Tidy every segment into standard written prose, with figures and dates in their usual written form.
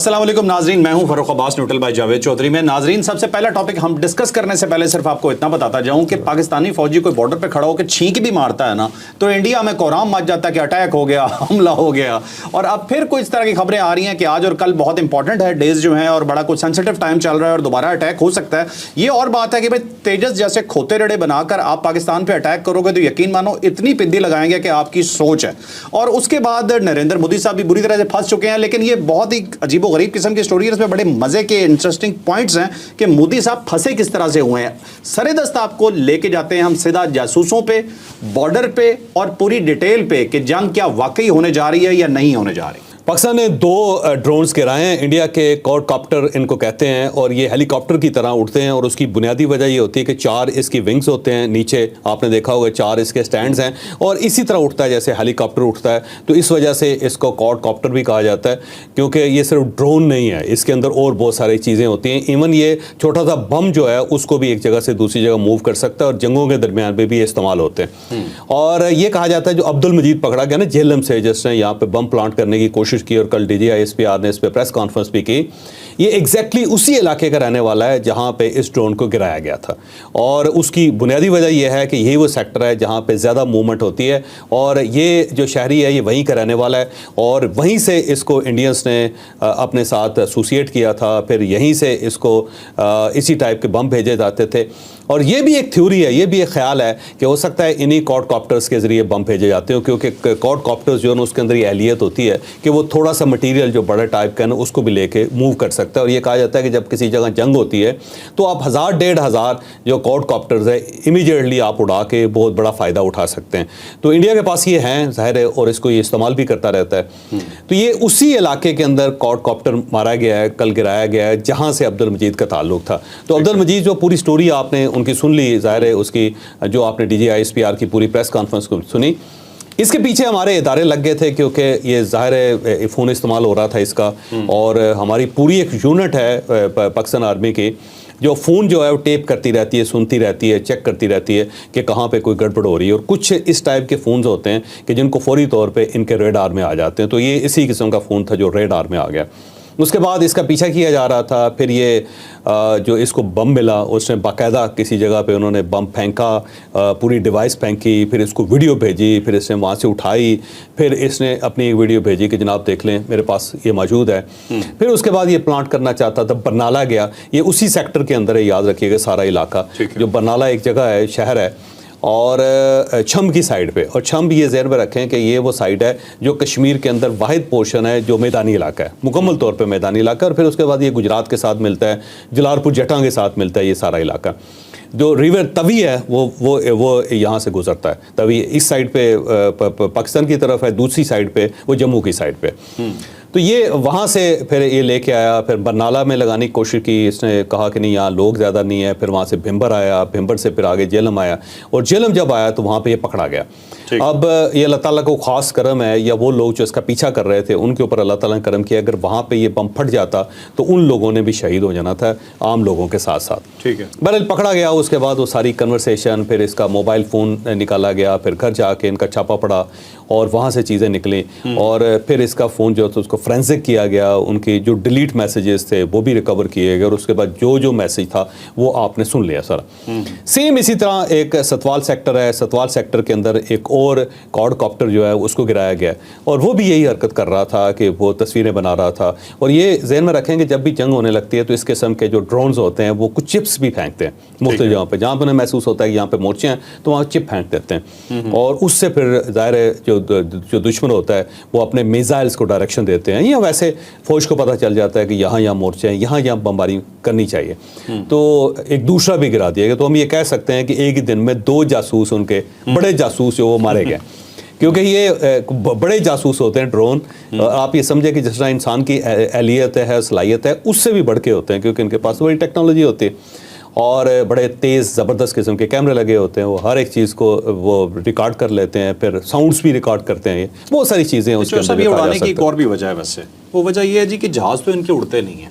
السلام علیکم ناظرین، میں ہوں فاروق عباس نیوٹرل بائی جاوید چودھری میں۔ ناظرین، سب سے پہلا ٹاپک ہم ڈسکس کرنے سے پہلے صرف آپ کو اتنا بتاتا جاؤں کہ پاکستانی فوجی کوئی بارڈر پہ کھڑا ہو کے چھینک بھی مارتا ہے نا تو انڈیا میں کورام مچ جاتا ہے کہ اٹیک ہو گیا، حملہ ہو گیا۔ اور اب پھر کوئی اس طرح کی خبریں آ رہی ہیں کہ آج اور کل بہت امپورٹنٹ ہے ڈیز جو ہیں، اور بڑا کچھ سینسٹیو ٹائم چل رہا ہے اور دوبارہ اٹیک ہو سکتا ہے۔ یہ اور بات ہے کہ بھائی تیجس جیسے کھوتے رڑے بنا کر آپ پاکستان پہ اٹیک کرو گے تو یقین مانو اتنی پندی لگائیں گے کہ آپ کی سوچ ہے۔ اور اس کے بعد نریندر مودی صاحب بھی بری طرح سے پھنس چکے ہیں، لیکن یہ بہت ہی عجیب و غریب قسم کی اسٹوری ہے، اس میں بڑے مزے کے انٹرسٹنگ پوائنٹس ہیں کہ مودی صاحب پھنسے کس طرح سے ہوئے ہیں۔ سرے دست آپ کو لے کے جاتے ہیں ہم سیدھا جاسوسوں پہ، بارڈر پہ اور پوری ڈیٹیل پہ کہ جنگ کیا واقعی ہونے جا رہی ہے یا نہیں ہونے جا رہی۔ پاکستان نے 2 ڈرونز گرائے ہیں، انڈیا کے کوڈ کاپٹر ان کو کہتے ہیں، اور یہ ہیلی کاپٹر کی طرح اڑتے ہیں، اور اس کی بنیادی وجہ یہ ہوتی ہے کہ 4 اس کی ونگز ہوتے ہیں، نیچے آپ نے دیکھا ہوگا 4 اس کے سٹینڈز ہیں، اور اسی طرح اٹھتا ہے جیسے ہیلی کاپٹر اٹھتا ہے۔ تو اس وجہ سے اس کو کوڈ کاپٹر بھی کہا جاتا ہے، کیونکہ یہ صرف ڈرون نہیں ہے، اس کے اندر اور بہت ساری چیزیں ہوتی ہیں۔ ایون یہ چھوٹا سا بم جو ہے اس کو بھی ایک جگہ سے دوسری جگہ موو کر سکتا ہے، اور جنگوں کے درمیان میں بھی یہ استعمال ہوتے ہیں۔ اور یہ کہا جاتا ہے جو عبد المجید پکڑا گیا نا جہلم سے، جس نے یہاں پہ بم پلانٹ کرنے کی کوشش کی، اور کل D G S P R نے اس پہ پریس کانفرنس بھی کی، یہ ایگزیکٹلی اسی علاقے کا رہنے والا ہے جہاں پہ اس ڈرون کو گرایا گیا تھا۔ اور اس کی بنیادی وجہ یہ ہے کہ یہی وہ سیکٹر ہے جہاں پہ زیادہ موومنٹ ہوتی ہے، اور یہ جو شہری ہے یہ وہیں کا رہنے والا ہے، اور وہیں سے اس کو انڈینس نے اپنے ساتھ ایسوسیٹ کیا تھا، پھر یہیں سے اس کو اسی ٹائپ کے بم بھیجے جاتے تھے۔ اور یہ بھی ایک تھیوری ہے، یہ بھی ایک خیال ہے کہ ہو سکتا ہے انہی کوڈ کاپٹرز کے ذریعے بم بھیجے جاتے ہوں، کیونکہ کوڈ کاپٹرز جو ہے اس کے اندر یہ اہلیت ہوتی ہے کہ وہ تھوڑا سا مٹیریل جو بڑے ٹائپ کا ہے نا اس کو بھی لے کے موو کر سکتا ہے۔ اور یہ کہا جاتا ہے کہ جب کسی جگہ جنگ ہوتی ہے تو آپ 1000-1500 جو کوڈ کاپٹرز ہے امیڈیٹلی آپ اڑا کے بہت بڑا فائدہ اٹھا سکتے ہیں۔ تو انڈیا کے پاس یہ ہیں ظاہر ہے، اور اس کو یہ استعمال بھی کرتا رہتا ہے۔ تو یہ اسی علاقے کے اندر کوڈ کاپٹر مارا گیا ہے، کل گرایا گیا ہے، جہاں سے عبد المجید کا تعلق تھا۔ تو عبد المجید جو پوری سٹوری آپ نے ان کی سن لی، ظاہر ہے اس کی جو آپ نے D G I S P R کی پوری پریس کانفرنس کو سنی، اس کے پیچھے ہمارے ادارے لگ گئے تھے، کیونکہ یہ ظاہر ہے فون استعمال ہو رہا تھا اس کا، اور ہماری پوری ایک یونٹ ہے پاکستان آرمی کی جو فون جو ہے وہ ٹیپ کرتی رہتی ہے، سنتی رہتی ہے، چیک کرتی رہتی ہے کہ کہاں پہ کوئی گڑبڑ ہو رہی ہے۔ اور کچھ اس ٹائپ کے فونز ہوتے ہیں کہ جن کو فوری طور پہ ان کے ریڈار میں آ جاتے ہیں، تو یہ اسی قسم کا فون تھا جو ریڈار میں آ گیا۔ اس کے بعد اس کا پیچھا کیا جا رہا تھا، پھر یہ جو اس کو بم ملا اس نے باقاعدہ کسی جگہ پہ انہوں نے بم پھینکا، پوری ڈیوائس پھینکی، پھر اس کو ویڈیو بھیجی، پھر اس نے وہاں سے اٹھائی، پھر اس نے اپنی ایک ویڈیو بھیجی کہ جناب دیکھ لیں میرے پاس یہ موجود ہے۔ پھر اس کے بعد یہ پلانٹ کرنا چاہتا تھا، برنالہ گیا، یہ اسی سیکٹر کے اندر ہے، یاد رکھیے گا سارا علاقہ جو برنالہ ایک جگہ ہے، شہر ہے، اور چھمب کی سائڈ پہ، اور چھمب یہ ذہن میں رکھیں کہ یہ وہ سائڈ ہے جو کشمیر کے اندر واحد پورشن ہے جو میدانی علاقہ ہے، مکمل طور پہ میدانی علاقہ، اور پھر اس کے بعد یہ گجرات کے ساتھ ملتا ہے، جلال پور جٹاں کے ساتھ ملتا ہے، یہ سارا علاقہ جو ریور توی ہے وہ یہاں سے گزرتا ہے۔ توی اس سائڈ پہ پاکستان کی طرف ہے، دوسری سائڈ پہ وہ جموں کی سائڈ پہ۔ تو یہ وہاں سے پھر یہ لے کے آیا، پھر برنالہ میں لگانے کی کوشش کی، اس نے کہا کہ نہیں یہاں لوگ زیادہ نہیں ہے، پھر وہاں سے بھمبر آیا، بھمبر سے پھر آگے جہلم آیا، اور جہلم جب آیا تو وہاں پہ یہ پکڑا گیا۔ اب یہ اللہ تعالیٰ کو خاص کرم ہے، یا وہ لوگ جو اس کا پیچھا کر رہے تھے ان کے اوپر اللہ تعالیٰ نے کرم کیا، اگر وہاں پہ یہ بم پھٹ جاتا تو ان لوگوں نے بھی شہید ہو جانا تھا عام لوگوں کے ساتھ ساتھ۔ ٹھیک ہے، بہرحال پکڑا گیا، اس کے بعد وہ ساری کنورسیشن، پھر اس کا موبائل فون نکالا گیا، پھر گھر جا کے ان کا چھاپا پڑا اور وہاں سے چیزیں نکلیں، اور پھر اس کا فون جو تھا اس کو فرینزک کیا گیا، ان کی جو ڈیلیٹ میسیجز تھے وہ بھی ریکور کیے گئے، اور اس کے بعد جو میسیج تھا وہ آپ نے سن لیا سارا۔ سیم اسی طرح ایک ستوال سیکٹر ہے، ستوال سیکٹر کے اندر ایک اور کوڈ کاپٹر جو ہے اس کو گرایا گیا، اور وہ بھی یہی حرکت کر رہا تھا کہ وہ تصویریں بنا رہا تھا۔ اور یہ ذہن میں رکھیں کہ جب بھی جنگ ہونے لگتی ہے تو اس قسم کے جو ڈرونز ہوتے ہیں وہ کچھ چپس بھی پھینکتے ہیں مختلف جگہوں پہ، جہاں پہ انہیں محسوس ہوتا ہے کہ یہاں پہ مورچے ہیں تو وہاں چپ پھینک دیتے ہیں، اور اس سے پھر ظاہر ہے جو دشمن ہوتا ہے وہ اپنے میزائلز کو ڈائریکشن دیتے ہیں، یا ویسے فوج کو پتہ چل جاتا ہے کہ یہاں مورچے ہیں، یہاں بمباری کرنی چاہیے، تو ایک دوسرا بھی گرا دیا گیا۔ تو ہم یہ کہہ سکتے ہیں کہ ایک ہی دن میں 2 جاسوس ان کے بڑے جاسوس جو وہ مارے گئے، کیونکہ یہ بڑے جاسوس ہوتے ہیں ڈرون، آپ یہ سمجھیں کہ جس طرح انسان کی اہلیت ہے، صلاحیت ہے، اس سے بھی بڑھ کے ہوتے ہیں، کیونکہ ان کے پاس بڑی ٹیکنالوجی ہوتی ہے، اور بڑے تیز زبردست قسم کے کیمرے لگے ہوتے ہیں، وہ ہر ایک چیز کو وہ ریکارڈ کر لیتے ہیں، پھر ساؤنڈز بھی ریکارڈ کرتے ہیں، بہت ساری چیزیں اس کے اندر۔ اڑانے کی ایک اور بھی وجہ ہے، ویسے وہ وجہ یہ ہے جی کہ جہاز تو ان کے اڑتے نہیں ہیں،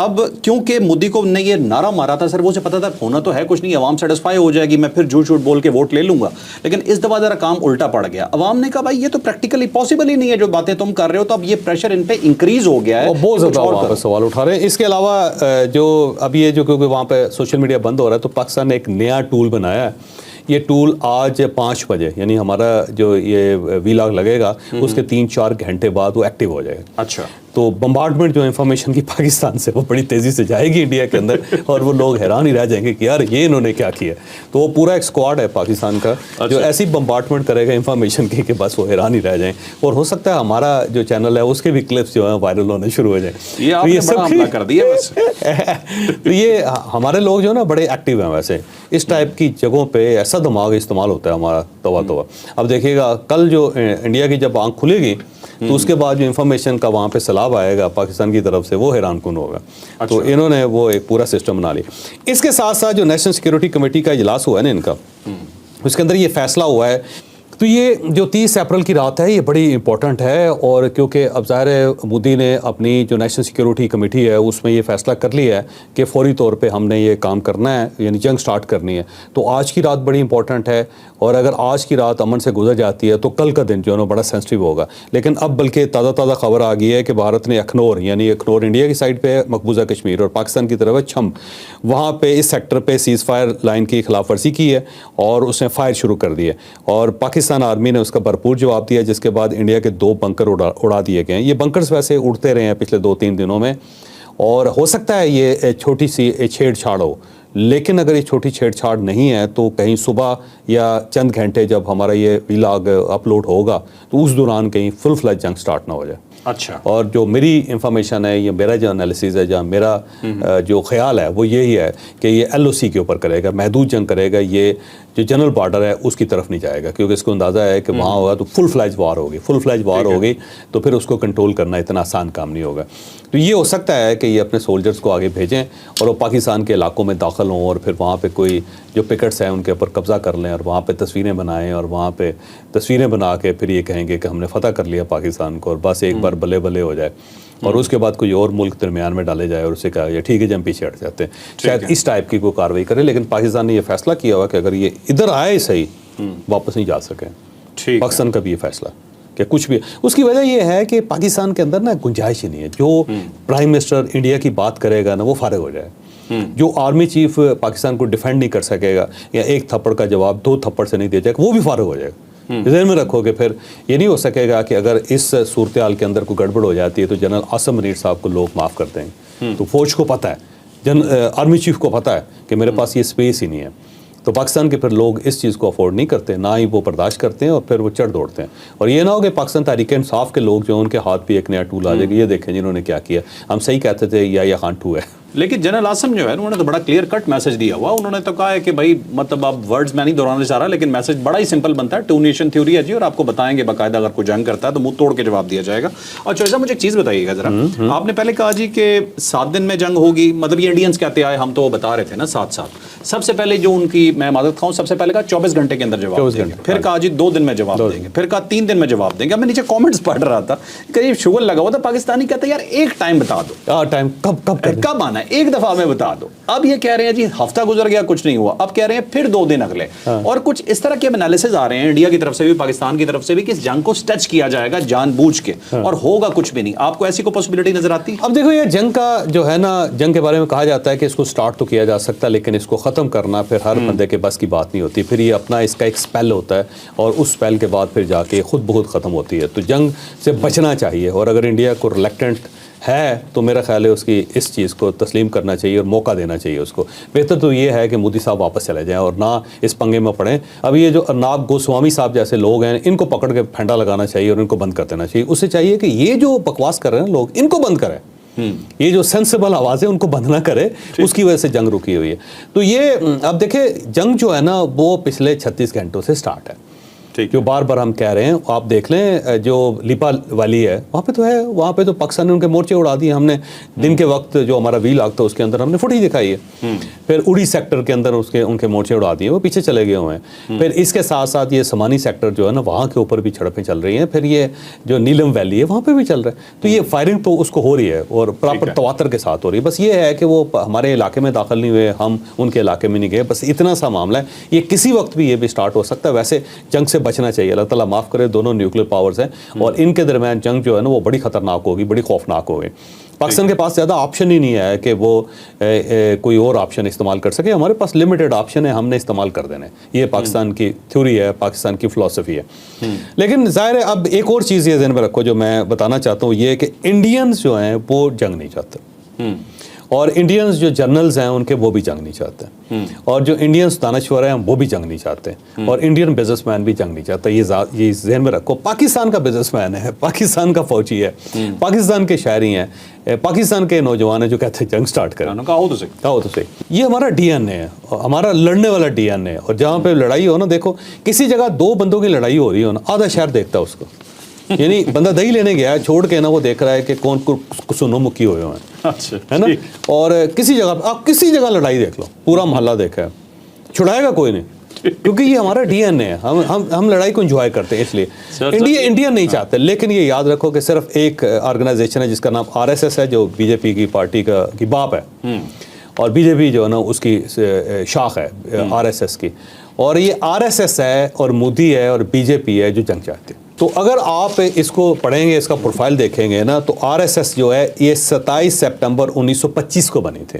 اب کیونکہ مودی کو نے یہ نعرہ مارا تھا سر، وہ سے پتا تھا ہونا تو ہے کچھ نہیں، عوام سیٹسفائی ہو جائے گی، میں پھر جھوٹ جھوٹ بول کے ووٹ لے لوں گا، لیکن اس دفعہ ذرا کام الٹا پڑ گیا. عوام نے کہا بھائی یہ تو پریکٹیکلی پاسبل ہی نہیں ہے جو باتیں تم کر رہے ہو، تو اب یہ پریشر ان پہ انکریز ہو گیا ہے. بہت زیادہ وہاں پہ سوال اٹھا رہے ہیں. اس کے علاوہ جو اب یہ جو کیونکہ وہاں پہ سوشل میڈیا بند ہو رہا ہے، تو پاکستان نے ایک نیا ٹول بنایا ہے. یہ ٹول آج 5 بجے یعنی ہمارا جو یہ ویلاگ لگے گا اس کے 3-4 گھنٹے بعد وہ ایکٹیو ہو جائے گا. اچھا، تو بمبارڈمنٹ جو انفارمیشن کی پاکستان سے وہ بڑی تیزی سے جائے گی انڈیا کے اندر، اور وہ لوگ حیران ہی رہ جائیں گے کہ یار یہ انہوں نے کیا کیا. تو وہ پورا ایک اسکواڈ ہے پاکستان کا جو ایسی بمبارڈمنٹ کرے گا انفارمیشن کی کہ بس وہ حیران ہی رہ جائیں. اور ہو سکتا ہے ہمارا جو چینل ہے اس کے بھی کلپس جو ہیں وائرل ہونے شروع ہو جائیں. یہ آپ نے بڑا حملہ کر دیا بس. تو یہ ہمارے لوگ جو نا بڑے ایکٹیو ہیں. ویسے اس ٹائپ کی جگہوں پہ ایسا دماغ استعمال ہوتا ہے ہمارا توبہ. اب دیکھیے گا کل جو انڈیا کی جب آنکھ کھلے گی تو اس کے بعد جو انفارمیشن کا وہاں پہ سیلاب آئے گا پاکستان کی طرف سے وہ حیران کن ہوگا. تو انہوں نے وہ ایک پورا سسٹم بنا لیا. اس کے ساتھ ساتھ جو نیشنل سیکورٹی کمیٹی کا اجلاس ہوا ہے نا ان کا، اس کے اندر یہ فیصلہ ہوا ہے. تو یہ جو 30 اپریل کی رات ہے یہ بڑی امپورٹنٹ ہے، اور کیونکہ اب ظاہر ہے مودی نے اپنی جو نیشنل سیکورٹی کمیٹی ہے اس میں یہ فیصلہ کر لیا ہے کہ فوری طور پہ ہم نے یہ کام کرنا ہے، یعنی جنگ سٹارٹ کرنی ہے. تو آج کی رات بڑی امپورٹنٹ ہے، اور اگر آج کی رات امن سے گزر جاتی ہے تو کل کا دن جو ہے نا بڑا سینسٹیو ہوگا. لیکن اب بلکہ تازہ خبر آ گئی ہے کہ بھارت نے اخنور، یعنی اخنور انڈیا کی سائڈ پہ مقبوضہ کشمیر، اور پاکستان کی طرف ہے چھم، وہاں پہ اس سیکٹر پہ سیز فائر لائن کی خلاف ورزی کی ہے اور اس نے فائر شروع کر دی ہے. اور پاکستان آرمی نے اس کا بھرپور جواب دیا، جس کے بعد انڈیا کے 2 بنکر اڑا دیے گئے ہیں. یہ بنکرز ویسے اڑتے رہے ہیں پچھلے 2-3 دنوں میں، اور ہو سکتا ہے یہ چھوٹی سی چھیڑ چھاڑ ہو، لیکن اگر یہ چھوٹی چھیڑ چھاڑ نہیں ہے تو کہیں صبح یا چند گھنٹے جب ہمارا یہ ویلاگ اپلوڈ ہوگا تو اس دوران کہیں فل فلیج جنگ سٹارٹ نہ ہو جائے. اچھا. اور جو میری انفارمیشن ہے، یہ میرا جو انالیسز ہے، جہاں میرا جو خیال ہے وہ یہی ہے کہ یہ LOC کے اوپر کرے گا، محدود جنگ کرے گا. یہ جو جنرل بارڈر ہے اس کی طرف نہیں جائے گا، کیونکہ اس کو اندازہ ہے کہ وہاں ہوگا تو فل فلیج وار ہوگی تو پھر اس کو کنٹرول کرنا اتنا آسان کام نہیں ہوگا. تو یہ ہو سکتا ہے کہ یہ اپنے سولجرز کو آگے بھیجیں اور وہ پاکستان کے علاقوں میں داخل ہوں، اور پھر وہاں پہ کوئی جو پکٹس ہیں ان کے اوپر قبضہ کر لیں، اور وہاں پہ تصویریں بنائیں، اور وہاں پہ تصویریں بنا کے پھر یہ کہیں گے کہ ہم نے فتح کر لیا پاکستان کو، اور بس ایک بار بلے بلے ہو جائے، اور اس کے بعد کوئی اور ملک درمیان میں ڈالے جائے اور اسے کہا یہ ٹھیک ہے جی ہم پیچھے ہٹ جاتے ہیں. شاید اس ٹائپ کی کوئی کارروائی کرے. لیکن پاکستان نے یہ فیصلہ کیا ہوا کہ اگر یہ ادھر آئے صحیح واپس نہیں جا سکے. پاکستان کا بھی یہ فیصلہ کہ کچھ بھی. اس کی وجہ یہ ہے کہ پاکستان کے اندر نا گنجائش ہی نہیں ہے. جو پرائم منسٹر انڈیا کی بات کرے گا نا وہ فارغ ہو جائے. جو آرمی چیف پاکستان کو ڈیفینڈ نہیں کر سکے گا، یا 1 تھپڑ کا جواب 2 تھپڑ سے نہیں دے جائے گا، وہ بھی فارغ ہو جائے گا. ذہن میں رکھو کہ پھر یہ نہیں ہو سکے گا کہ اگر اس صورتحال کے اندر کوئی گڑبڑ ہو جاتی ہے تو جنرل عاصم منیر صاحب کو لوگ معاف کر دیں گے. تو فوج کو پتہ ہے، آرمی چیف کو پتہ ہے کہ میرے پاس یہ سپیس ہی نہیں ہے. تو پاکستان کے پھر لوگ اس چیز کو افورڈ نہیں کرتے، نہ ہی وہ برداشت کرتے ہیں، اور پھر وہ چڑھ دوڑتے ہیں. اور یہ نہ ہو کہ پاکستان تحریک انصاف کے لوگ جو ہیں ان کے ہاتھ بھی ایک نیا ٹول آ جائے گا، یہ دیکھیں جنہوں نے کیا کیا. ہم صحیح کہتے تھے یا خان 2 ہے. لیکن جنرل عاصم جو ہے انہوں نے تو بڑا کلیئر کٹ میسج دیا ہوا. انہوں نے تو کہا ہے کہ بھائی مطلب آپ ورڈز میں نہیں دہرانا چاہ رہا، لیکن میسج بڑا ہی سمپل بنتا ہے. 2 نیشن تھیوری ہے جی، اور آپ کو بتائیں گے باقاعدہ اگر کوئی جنگ کرتا ہے تو منہ توڑ کے جواب دیا جائے گا. اور چوہدہ مجھے ایک چیز بتائیے گا ذرا، آپ نے پہلے کہا جی کہ 7 دن میں جنگ ہوگی، مطلب یہ انڈینس کہتے آئے، ہم تو وہ بتا رہے تھے نا 7. سب سے پہلے جو ان کی میں معذرت کھاؤں، سب سے پہلے کہا 24 گھنٹے کے اندر جواب دیں گے، پھر کہا جی 2 دن میں جواب دیں گے، پھر کہا 3 دن میں جواب دیں گے. اب میں نیچے کامنٹس پڑھ رہا تھا، قریب شغل لگا ہوا تھا. پاکستانی کہتے ہیں یار ایک ٹائم بتا دو، ٹائم کب آنا ہے، ایک دفعہ ہمیں بتا دو. اب یہ کہہ رہے ہیں جی ہفتہ گزر گیا کچھ نہیں ہوا، اب کہہ رہے ہیں پھر 2 دن اگلے. اور کچھ اس طرح کے انالیسز آ رہے ہیں انڈیا کی طرف سے بھی پاکستان کی طرف سے بھی کہ اس جنگ کو سٹچ کیا جائے گا جان بوجھ کے، اور ہوگا کچھ بھی نہیں. آپ کو ایسی کوئی پاسبلٹی نظر آتی؟ اب دیکھو یہ جنگ کا جو ہے نا، جنگ کے بارے میں کہا جاتا ہے کہ اس کو سٹارٹ تو کیا جا سکتا ہے، لیکن اس کو ختم کرنا پھر ہر بندے کے بس کی بات نہیں ہوتی. پھر یہ اپنا اس کا ایک سپیل ہوتا ہے، اور اس سپیل کے بعد پھر جا کے خود بخود ختم ہوتی ہے. تو جنگ سے بچنا چاہیے، اور اگر انڈیا کو ریلیکٹنٹ ہے تو میرا خیال ہے اس کی اس چیز کو تسلیم کرنا چاہیے اور موقع دینا چاہیے اس کو. بہتر تو یہ ہے کہ مودی صاحب واپس چلے جائیں اور نہ اس پنگے میں پڑیں. اب یہ جو ارناب گوسوامی صاحب جیسے لوگ ہیں ان کو پکڑ کے پھینڈا لگانا چاہیے اور ان کو بند کر دینا چاہیے. اس سے چاہیے کہ یہ جو بکواس کر رہے ہیں لوگ ان کو بند کریں، یہ جو سینسیبل آوازیں ان کو بند نہ کرے، اس کی وجہ سے جنگ رکی ہوئی ہے. تو یہ اب دیکھیں جنگ جو ہے نا وہ پچھلے 36 گھنٹوں سے سٹارٹ ہے. جو بار بار ہم کہہ رہے ہیں. آپ دیکھ لیں جو لیپا ویلی ہے وہاں پہ تو ہے, وہاں پہ تو پاکستان نے ان کے مورچے اڑا دیے. ہم نے دن کے وقت جو ہمارا وی لاگ تھا اس کے اندر ہم نے فوٹیج دکھائی ہے. پھر اڑی سیکٹر کے اندر ان کے مورچے اڑا دیے, وہ پیچھے چلے گئے ہوئے ہیں. پھر اس کے ساتھ ساتھ یہ سمانی سیکٹر جو ہے نا وہاں کے اوپر بھی جھڑپیں چل رہی ہیں. پھر یہ جو نیلم ویلی ہے وہاں پہ بھی چل رہا ہے. تو یہ فائرنگ تو اس کو ہو رہی ہے اور پراپر تواتر کے ساتھ ہو رہی ہے. بس یہ ہے کہ وہ ہمارے علاقے میں داخل نہیں ہوئے, ہم ان کے علاقے میں نہیں گئے, بس اتنا سا معاملہ ہے. یہ کسی وقت بھی یہ بھی سٹارٹ ہو سکتا ہے. ویسے جنگ سے بچنا چاہیے, اللہ تعالیٰ معاف کرے, دونوں نیوکلیر پاورز ہیں اور ان کے درمیان جنگ جو ہے نا وہ بڑی خطرناک ہوگی, بڑی خوفناک ہوگی. پاکستان کے پاس زیادہ آپشن ہی نہیں ہے کہ وہ کوئی اور آپشن استعمال کر سکے. ہمارے پاس لمیٹڈ آپشن ہے, ہم نے استعمال کر دینے. یہ پاکستان کی تھیوری ہے, پاکستان کی فلسفی ہے. لیکن ظاہر ہے اب ایک اور چیز یہ ذہن میں رکھو جو میں بتانا چاہتا ہوں, یہ کہ انڈینز جو ہیں وہ جنگ نہیں چاہتے اور انڈینز جو جنرلز ہیں ان کے وہ بھی جنگ نہیں چاہتے, اور جو انڈینز دانشور ہیں وہ بھی جنگ نہیں چاہتے, اور انڈین بزنس مین بھی جنگ نہیں چاہتا. یہ ذہن میں رکھو. پاکستان کا بزنس مین ہے, پاکستان کا فوجی ہے, پاکستان کے شہری ہیں, پاکستان کے نوجوان ہیں جو کہتے ہیں جنگ سٹارٹ کریں. کہو تو صحیح. یہ ہمارا ڈی این اے ہے, ہمارا لڑنے والا ڈی این اے. اور جہاں پہ لڑائی ہو نا, دیکھو کسی جگہ دو بندوں کی لڑائی ہو رہی ہو نا, آدھا شہر دیکھتا ہے اس کو. یعنی بندہ دہی لینے گیا ہے چھوڑ کے نا, وہ دیکھ رہا ہے کہ کون کسنو مکی ہوئے ہیں, ہے نا. اور کسی جگہ آپ کسی جگہ لڑائی دیکھ لو, پورا محلہ دیکھا ہے, چھڑائے گا کوئی نہیں, کیونکہ یہ ہمارا ڈی این اے ہے. ہم لڑائی کو انجوائے کرتے ہیں, اس لیے انڈیا نہیں چاہتے. لیکن یہ یاد رکھو کہ صرف ایک آرگنائزیشن ہے جس کا نام RSS ہے, جو بی جے پی کی پارٹی کی باپ ہے, اور بی جے پی جو ہے نا اس کی شاخ ہے RSS کی. اور یہ RSS ہے اور مودی ہے اور بی جے پی ہے جو جنگ چاہتے ہیں. تو اگر آپ اس کو پڑھیں گے, اس کا پروفائل دیکھیں گے نا, تو RSS جو ہے یہ 27 سپٹمبر 1925 کو بنی تھے,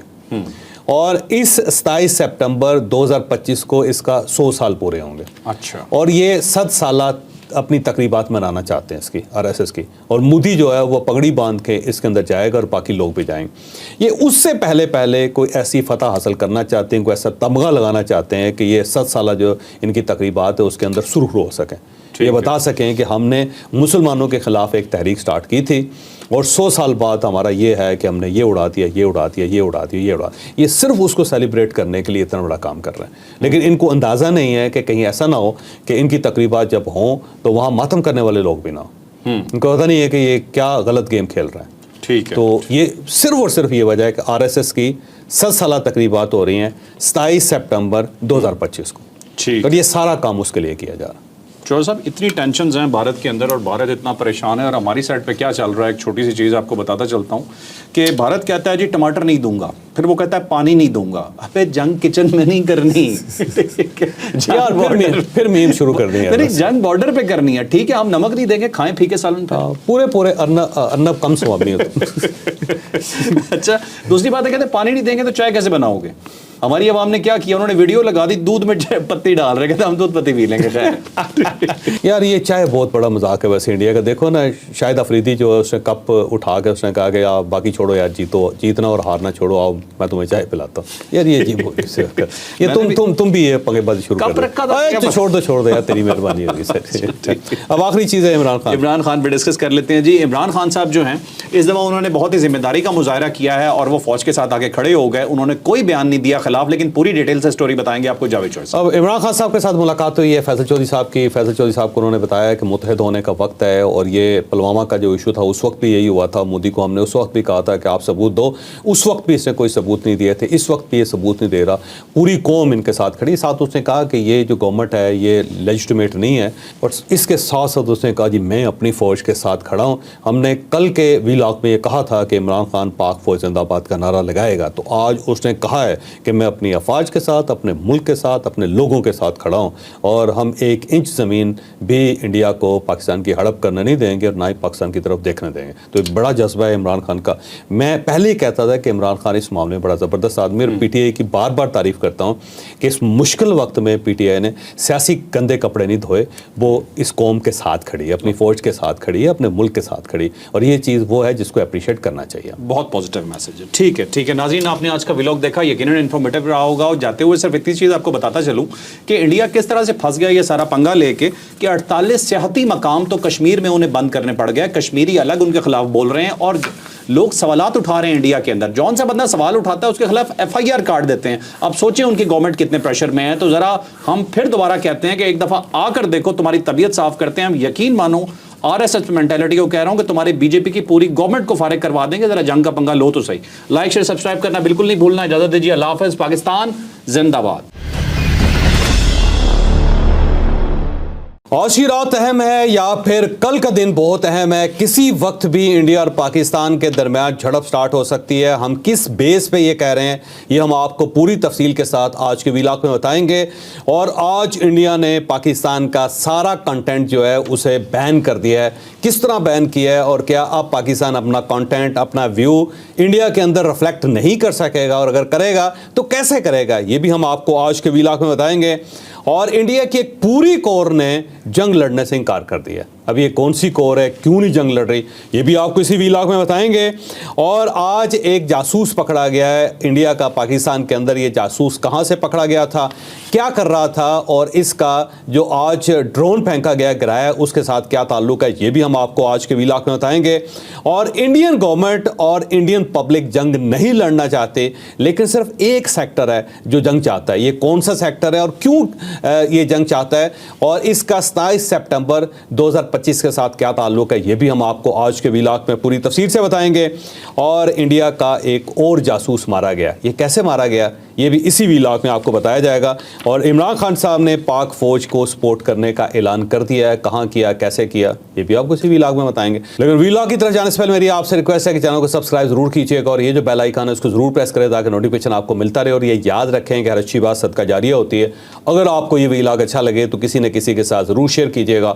اور اس 27 سپٹمبر 2025 کو اس کا 100 سال پورے ہوں گے. اچھا. اور یہ 100 سالہ اپنی تقریبات منانا چاہتے ہیں اس کی, RSS کی. اور مودی جو ہے وہ پگڑی باندھ کے اس کے اندر جائے گا اور باقی لوگ بھی جائیں گے. یہ اس سے پہلے کوئی ایسی فتح حاصل کرنا چاہتے ہیں, کوئی ایسا تمغہ لگانا چاہتے ہیں کہ یہ 100 سالہ جو ان کی تقریبات ہے اس کے اندر سرخرو ہو سکیں, یہ بتا سکیں کہ ہم نے مسلمانوں کے خلاف ایک تحریک سٹارٹ کی تھی اور 100 سال بعد ہمارا یہ ہے کہ ہم نے یہ اڑا دیا, یہ اڑا دیا, یہ اڑا دیا, یہ اڑا. یہ صرف اس کو سیلیبریٹ کرنے کے لیے اتنا بڑا کام کر رہے ہیں. لیکن ان کو اندازہ نہیں ہے کہ کہیں ایسا نہ ہو کہ ان کی تقریبات جب ہوں تو وہاں ماتم کرنے والے لوگ بھی نہ ہوں. ان کو پتہ نہیں ہے کہ یہ کیا غلط گیم کھیل رہا ہے. ٹھیک ہے. تو یہ صرف اور صرف یہ وجہ ہے کہ RSS کی 100 سالہ تقریبات ہو رہی ہیں 27 سپٹمبر 2025 کو, اور یہ سارا کام اس کے لیے کیا جا رہا ہے. چور صاحب, اتنی ٹینشنز ہیں بھارت کے اندر اور بھارت اتنا پریشان ہے, اور ہماری سائڈ پہ کیا چل رہا ہے, ایک چھوٹی سی چیز آپ کو بتاتا چلتا ہوں کہ بھارت کہتا ہے جی ٹماٹر نہیں دوں گا, پھر وہ کہتا ہے پانی نہیں دوں گا. ابے جنگ کچن میں نہیں کرنی, پھر میم شروع کر دیں. جنگ بارڈر پہ کرنی ہے. ٹھیک ہے, ہم نمک نہیں دیں گے, کھائیں پھیکے سالن پہ, پورے ارنب کم سواب نہیں ہوتا. اچھا, دوسری بات ہے کہتے ہیں پانی نہیں دیں گے تو چائے کیسے بناؤ گے. ہماری عوام نے کیا کیا, انہوں نے ویڈیو لگا دی, دودھ میں پتی ڈال رہے, کہتے ہیں ہم دودھ پتی پی لیں گے چائے. یار یہ چائے بہت بڑا مذاق ہے ویسے انڈیا کا. دیکھو نا, شاہد افریدی جو ہے اس نے کپ اٹھا کے اس نے کہا کہ آپ باقی چھوڑو یار, جیتنا اور ہارنا چھوڑو, آؤ میں تمہیں چائے پلاتا ہوں. یار یہ عجیب ہو گئی. یہ تم بھی یہ پگے بازی شروع کر دو. چھوڑ دو یار, تیری مہربانی ہوگی. اب آخری چیز ہے عمران خان پہ ڈسکس کر لیتے ہیں. جی, عمران خان صاحب جو ہیں اس دفعہ انہوں نے بہت ہی ذمہ داری کا مظاہرہ کیا ہے اور وہ فوج کے ساتھ آگے کھڑے ہو گئے. انہوں نے کوئی بیان نہیں دیا خلاف, لیکن پوری ڈیٹیل سے سٹوری بتائیں گے آپ کو جاوید چوہدری صاحب. اب عمران خان صاحب کے ساتھ ملاقات ہوئی ہے فیصل چودھری صاحب کی. فیصل چودھری صاحب کو انہوں نے بتایا کہ متحد ہونے کا وقت ہے, اور یہ پلوامہ کا جو ایشو تھا اس وقت بھی یہی ہوا تھا. مودی کو ہم نے اس وقت بھی کہا تھا کہ آپ ثبوت دو, اس وقت بھی اس نے کوئی ثبوت نہیں دیے تھے, اس وقت بھی یہ ثبوت نہیں دے رہا. پوری قوم ان کے ساتھ کھڑی. ساتھ اس نے کہا کہ یہ جو گورنمنٹ ہے یہ لیجٹمیٹ نہیں ہے, اور اس کے ساتھ ساتھ اس نے کہا جی میں اپنی فوج کے ساتھ کھڑا ہوں. ہم نے کل کے وی لاگ میں یہ کہا تھا کہ عمران خان پاک فوج زندہ باد کا نعرہ لگائے گا, تو آج اس نے کہا ہے کہ میں اپنی افواج کے ساتھ, اپنے ملک کے ساتھ, اپنے لوگوں کے ساتھ کھڑا ہوں, اور ہم 1 انچ زمین بھی انڈیا کو پاکستان کی ہڑپ کرنے نہیں دیں گے, اور نہ ہی پاکستان کی طرف دیکھنے دیں گے. تو ایک بڑا جذبہ ہے عمران خان کا. میں پہلے ہی کہتا تھا کہ عمران خان اس معاملے میں بڑا زبردست آدمی, اور پی ٹی آئی کی بار بار تعریف کرتا ہوں کہ اس مشکل وقت میں پی ٹی آئی نے سیاسی گندے کپڑے نہیں دھوئے, وہ اس قوم کے ساتھ کھڑی ہے, اپنی فوج کے ساتھ کھڑی ہے, اپنے ملک کے ساتھ کھڑی, اور یہ چیز وہ ہے جس کو اپریشیٹ کرنا چاہیے. بہت پازیٹیو میسج ہے. ٹھیک ہے ناظرین, آپ نے آج کا ولاگ دیکھا, یقیناً انفارمیٹیو رہا ہوگا. اور جاتے ہوئے صرف اتنی چیز آپ کو بتاتا چلوں کہ انڈیا کس طرح سے پھنس گیا یہ سارا پنگا لے کے کہ 48 سیاحتی مقام تو کشمیر میں انہیں بند کرنے پڑ گیا. کشمیری الگ ان کے خلاف بول رہے ہیں, اور لوگ سوالات اٹھا رہے ہیں انڈیا کے اندر. جون سا بندہ سوال اٹھاتا ہے اس کے خلاف FIR کاٹ دیتے ہیں. اب سوچیں ان کی گورنمنٹ کتنے پریشر میں ہے. تو ذرا ہم پھر دوبارہ کہتے ہیں کہ ایک دفعہ آ کر دیکھو, تمہاری طبیعت صاف کرتے ہیں ہم. یقین مانو RSS مینٹیلٹی کو کہہ رہا ہوں کہ تمہاری BJP کی پوری گورنمنٹ کو فارغ کروا دیں گے. ذرا جنگ کا پنگا لو تو صحیح. لائک شیئر سبسکرائب کرنا بالکل نہیں بھولنا. اجازت دیجیے, اللہ حافظ. پاکستان زندہ باد. آج کی رات اہم ہے یا پھر کل کا دن بہت اہم ہے. کسی وقت بھی انڈیا اور پاکستان کے درمیان جھڑپ سٹارٹ ہو سکتی ہے. ہم کس بیس پہ یہ کہہ رہے ہیں یہ ہم آپ کو پوری تفصیل کے ساتھ آج کے ویلاگ میں بتائیں گے. اور آج انڈیا نے پاکستان کا سارا کنٹینٹ جو ہے اسے بین کر دیا ہے. کس طرح بین کیا ہے اور کیا اب پاکستان اپنا کنٹینٹ, اپنا ویو انڈیا کے اندر ریفلیکٹ نہیں کر سکے گا, اور اگر کرے گا تو کیسے کرے گا, یہ بھی ہم آپ کو آج کے ویلاگ میں بتائیں گے. اور انڈیا کی ایک پوری کور نے جنگ لڑنے سے انکار کر دیا. اب یہ کون سی کور ہے, کیوں نہیں جنگ لڑ رہی, یہ بھی آپ کو اسی ویلاگ میں بتائیں گے. اور آج ایک جاسوس پکڑا گیا ہے انڈیا کا پاکستان کے اندر. یہ جاسوس کہاں سے پکڑا گیا تھا, کیا کر رہا تھا, اور اس کا جو آج ڈرون پھینکا گیا گرایا اس کے ساتھ کیا تعلق ہے, یہ بھی ہم آپ کو آج کے ویلاگ میں بتائیں گے. اور انڈین گورنمنٹ اور انڈین پبلک جنگ نہیں لڑنا چاہتے, لیکن صرف ایک سیکٹر ہے جو جنگ چاہتا ہے. یہ کون سا سیکٹر ہے اور کیوں یہ جنگ چاہتا ہے, اور اس کا 27 سپٹمبر 2025 کے ساتھ کیا تعلق ہے, یہ بھی ہم آپ کو آج کے ویلاگ میں پوری تفصیل سے بتائیں گے. اور انڈیا کا ایک اور جاسوس مارا گیا, یہ کیسے مارا گیا یہ بھی اسی ویلاگ میں آپ کو بتایا جائے گا. اور عمران خان صاحب نے پاک فوج کو سپورٹ کرنے کا اعلان کر دیا ہے, کہاں کیا, کیسے کیا, یہ بھی آپ کو اسی ویلاگ میں بتائیں گے. لیکن ویلاگ کی طرف جانے سے پہلے میری آپ سے ریکویسٹ ہے کہ چینل کو سبسکرائب ضرور کیجیے گا, اور یہ جو بیل آئیکن ہے اس کو ضرور پریس کریں تاکہ نوٹیفیکیشن آپ کو ملتا رہے. اور یہ یاد رکھیں کہ ہر اچھی بات صدقہ جاریہ ہوتی ہے. اگر آپ کو یہ ویلاگ اچھا لگے تو کسی نہ کسی کے ساتھ ضرور شیئر کیجیے گا.